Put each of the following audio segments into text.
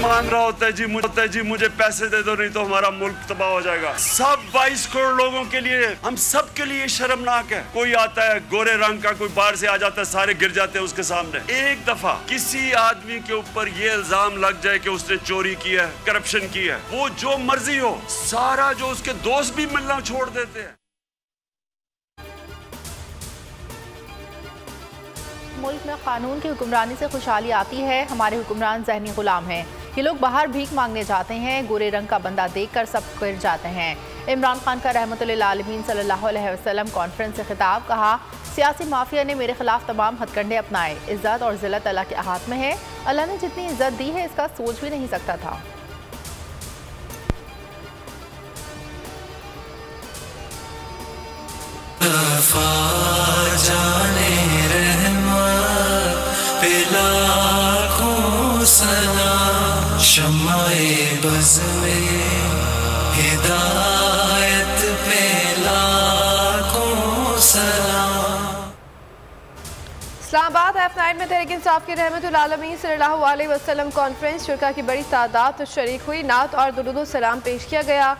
मांग रहा होता है जी मुझे पैसे दे दो, नहीं तो हमारा मुल्क तबाह हो जाएगा। सब 22 करोड़ लोगों के लिए, हम सब के लिए शर्मनाक है। कोई आता है गोरे रंग का, कोई बाहर से आ जाता है, सारे गिर जाते हैं उसके सामने। एक दफा किसी आदमी के ऊपर ये इल्जाम लग जाए कि उसने चोरी की है, करप्शन की है, वो जो मर्जी हो, सारा जो उसके दोस्त भी मिलना छोड़ देते हैं। मुल्क में कानून की हुक्मरानी से खुशहाली आती है। हमारे हुक्मरान ज़हनी गुलाम हैं। ये लोग बाहर भीख मांगने जाते हैं, गोरे रंग का बंदा देखकर सब गिर जाते हैं। इमरान खान का रहमतुल्लिल आलमीन सल्लल्लाहु अलैहि वसल्लम कॉन्फ्रेंस से खिताब, कहा सियासी माफिया ने मेरे खिलाफ तमाम हथकंडे अपनाए। इज्जत और जिल्लत अल्लाह के हाथ में है। अल्लाह ने जितनी इज्जत दी है इसका सोच भी नहीं सकता था। शम्माए बज़ में हिदायत पे लाखों सलाम। इस्लामाबाद F9 में तहरीक इंसाफ की रहमतुल आलमीन सल्लल्लाहु अलैहि वसल्लम कॉन्फ्रेंस शुरा की बड़ी तादाद शरीक हुई। नात और दुरूद सलाम पेश किया गया।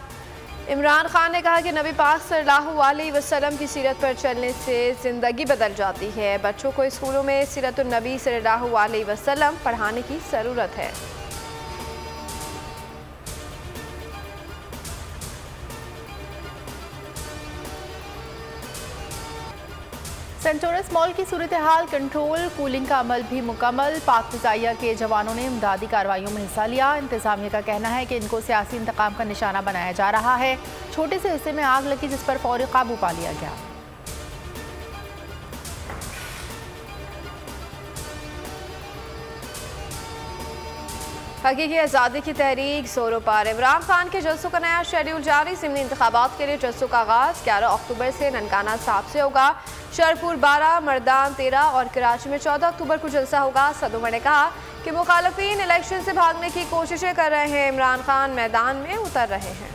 इमरान खान ने कहा कि नबी पाक सल्लल्लाहु अलैहि वसल्लम की सीरत पर चलने से ज़िंदगी बदल जाती है। बच्चों को स्कूलों में सीरतुन नबी सल्लल्लाहु अलैहि वसल्लम पढ़ाने की ज़रूरत है। सेंटोरस मॉल की सूरत हाल कंट्रोल, कूलिंग का अमल भी मुकम्मल। पाक फ़िज़ाइया के जवानों ने इमदादी कार्रवाइयों में हिस्सा लिया। इंतज़ामिया का कहना है कि इनको सियासी इंतकाम का निशाना बनाया जा रहा है। छोटे से हिस्से में आग लगी जिस पर फौरी काबू पा लिया गया। हकीकी आज़ादी की तहरीक जोरों पर। इमरान खान के जलसों का नया शेड्यूल जारी। ज़िमनी इंतखाबात के लिए जलसों का आगाज़ 11 अक्टूबर से ननकाना साहब से होगा। शरपुर 12, मर्दान 13 और कराची में 14 अक्टूबर को जलसा होगा। सदर उमर ने कहा कि मुखालफीन इलेक्शन से भागने की कोशिशें कर रहे हैं। इमरान खान मैदान में उतर रहे हैं।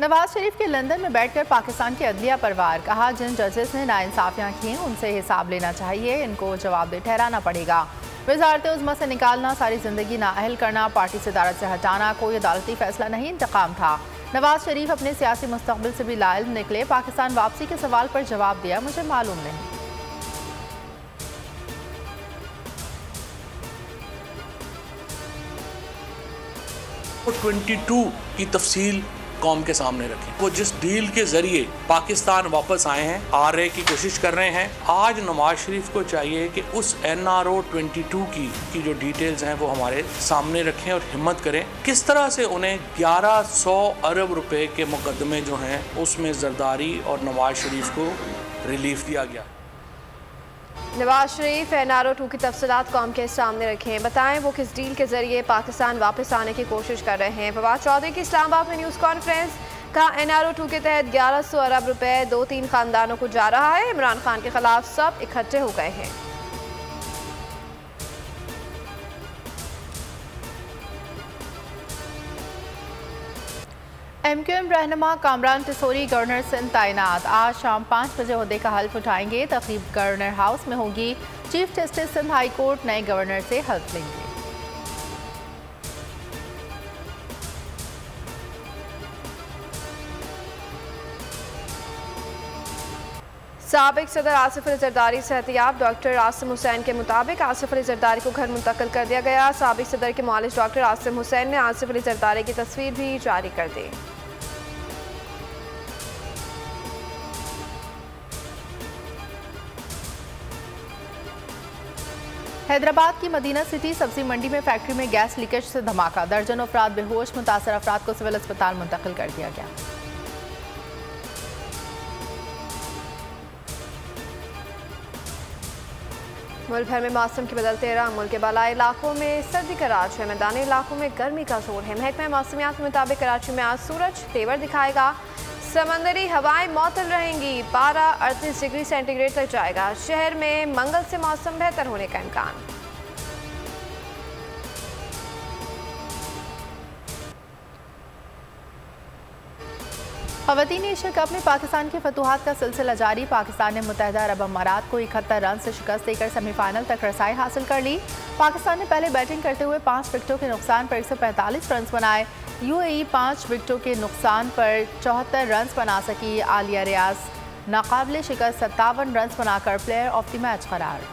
नवाज शरीफ के लंदन में बैठकर पाकिस्तान की अदलिया पर वार, कहा जिन जजेस ने नाइंसाफियां की उनसे हिसाब लेना चाहिए, इनको जवाबदेह ठहराना पड़ेगा। वजारत उज़्मा से निकालना, सारी जिंदगी नाअहल करना, पार्टी सदारत से हटाना कोई अदालती फैसला नहीं, इंतकाम था। नवाज शरीफ अपने सियासी मुस्तकबिल से भी लाइल निकले। पाकिस्तान वापसी के सवाल पर जवाब दिया, मुझे मालूम नहीं। 22 की तफसील कौम के सामने रखें। वो जिस डील के जरिए पाकिस्तान वापस आए हैं, आरए की कोशिश कर रहे हैं, आज नवाज शरीफ को चाहिए कि उस NRO 22 की जो डिटेल्स हैं वो हमारे सामने रखें और हिम्मत करें किस तरह से उन्हें 1100 अरब रुपए के मुकदमे जो हैं उसमें जरदारी और नवाज शरीफ को रिलीफ दिया गया। नवाज शरीफ NRO 2 की तफसीलात कौम के सामने रखें, बताएं वो किस डील के जरिए पाकिस्तान वापस आने की कोशिश कर रहे हैं। फवाद चौधरी की इस्लामाबाद में न्यूज़ कॉन्फ्रेंस, कहा NRO 2 के तहत 1100 अरब रुपए 2-3 खानदानों को जा रहा है। इमरान खान के खिलाफ सब इकट्ठे हो गए हैं। MQM रहनुमा कामरान टिसोरी गवर्नर सिंध तैनात, आज शाम 5 बजे ओहदे का हल्फ उठाएंगे। तकरीब गवर्नर हाउस में होगी। Chief justice Sindh high court नए गवर्नर से हल्फ लेंगे। साबिक सदर आसिफ अली जरदारी सेहतियाब डॉक्टर आसिम हुसैन के मुताबिक आसिफ अली जरदारी को घर मुंतकिल कर दिया गया। साबिक सदर के मुआलिज डॉक्टर आसिम हुसैन ने आसिफ अली जरदारी की तस्वीर भी जारी कर दी। हैदराबाद की मदीना सिटी सब्जी मंडी में फैक्ट्री में गैस लीकेज से धमाका, दर्जनों अफराद बेहोश, मुतासर अफराद को सिविल अस्पताल मुंतकिल कर दिया गया। मुल्क भर में मौसम के बदलते रंग, मुल्क के बालाई इलाकों में सर्दी का राज है, मैदानी इलाकों में गर्मी का जोर है। महकमा मौसमियात के मुताबिक कराची में आज सूरज तेवर दिखाएगा, समंदरी हवाएं मौतल रहेंगी, पारा 38 डिग्री सेंटीग्रेड तक जाएगा। शहर में मंगल से मौसम बेहतर होने का इम्कान। ख़वातीन एशिया कप में पाकिस्तान की फतूहात का सिलसिला जारी। पाकिस्तान ने मुत्तहिदा अरब अमारात को 71 रन से शिकस्त देकर सेमीफाइनल तक रसाई हासिल कर ली। पाकिस्तान ने पहले बैटिंग करते हुए 5 विकेटों के नुकसान पर 145 रन बनाए। यूएई 5 विकेटों के नुकसान पर 74 रन बना सकी। आलिया रियाज नाकाबिले शिकस्त 57 रन बनाकर प्लेयर ऑफ द मैच करार।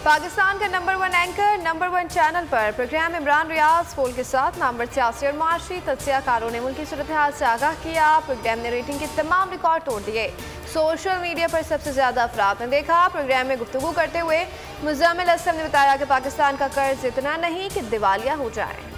पाकिस्तान का नंबर 1 एंकर नंबर 1 चैनल पर प्रोग्राम इमरान रियाज पोल के साथ नंबर 86 और माशी तज्जियाकारों ने मुल्की सूरत हाल से आगाह किया। प्रोग्राम ने रेटिंग के तमाम रिकॉर्ड तोड़ दिए। सोशल मीडिया पर सबसे ज़्यादा अफराद ने देखा। प्रोग्राम में गुफ्तगू करते हुए मुज़म्मिल असलम ने बताया कि पाकिस्तान का कर्ज इतना नहीं कि दिवालिया हो जाए।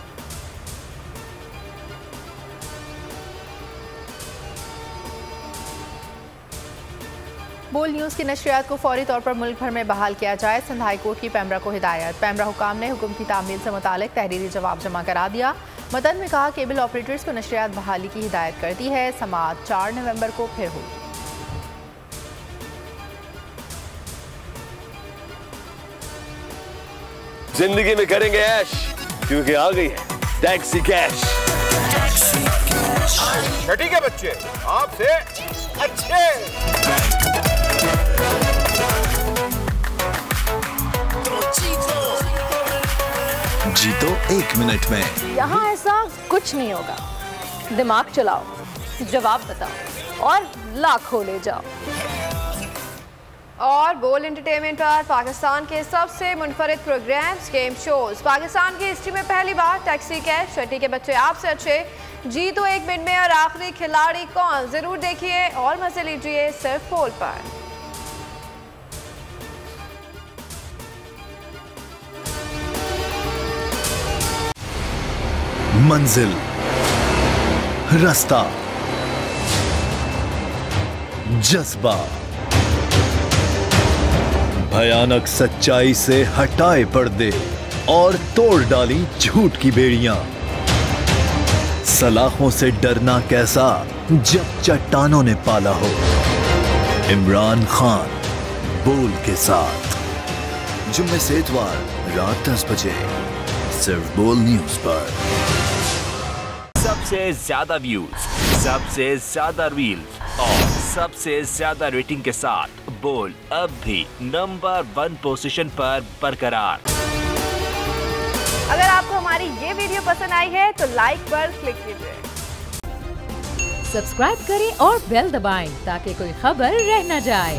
बोल न्यूज़ की नशरियात को फौरी तौर पर मुल्क भर में बहाल किया जाए। सिंध हाई कोर्ट की पैमरा को हिदायत। पैमरा हुकाम ने हुक्म की तामील से मुतालिक तहरीरी जवाब जमा करा दिया। मतन में कहा केबल ऑपरेटर्स को नशरियात बहाली की हिदायत कर दी है। समाअत 4 नवंबर को फिर होगी। जिंदगी में करेंगे ऐश क्योंकि आ गई है टैक्सी कैश। ठीक है बच्चे, आपसे अच्छे। जीतो 1 मिनट में। यहाँ ऐसा कुछ नहीं होगा। दिमाग चलाओ, जवाब बताओ और लाखों ले जाओ। और बोल एंटरटेनमेंट पर पाकिस्तान के सबसे मुनफरिद प्रोग्राम्स, गेम शोज। पाकिस्तान की हिस्ट्री में पहली बार टैक्सी कैश, छठी के बच्चे आपसे अच्छे, जीतो 1 मिनट में और आखिरी खिलाड़ी कौन, जरूर देखिए और मजे लीजिए सिर्फ पोल पर। मंजिल, रास्ता, जज्बा, भयानक सच्चाई से हटाए पर्दे और तोड़ डाली झूठ की बेड़ियां। सलाखों से डरना कैसा जब चट्टानों ने पाला हो। इमरान खान बोल के साथ जुम्मे से इतवार रात 10 बजे सिर्फ बोल न्यूज पर। सबसे ज्यादा व्यूज, सबसे ज्यादा रील्स और सबसे ज्यादा रेटिंग के साथ बोल अब भी नंबर 1 पोजीशन पर बरकरार। अगर आपको हमारी ये वीडियो पसंद आई है तो लाइक पर क्लिक कीजिए, सब्सक्राइब करें और बेल दबाएं ताकि कोई खबर रह न जाए।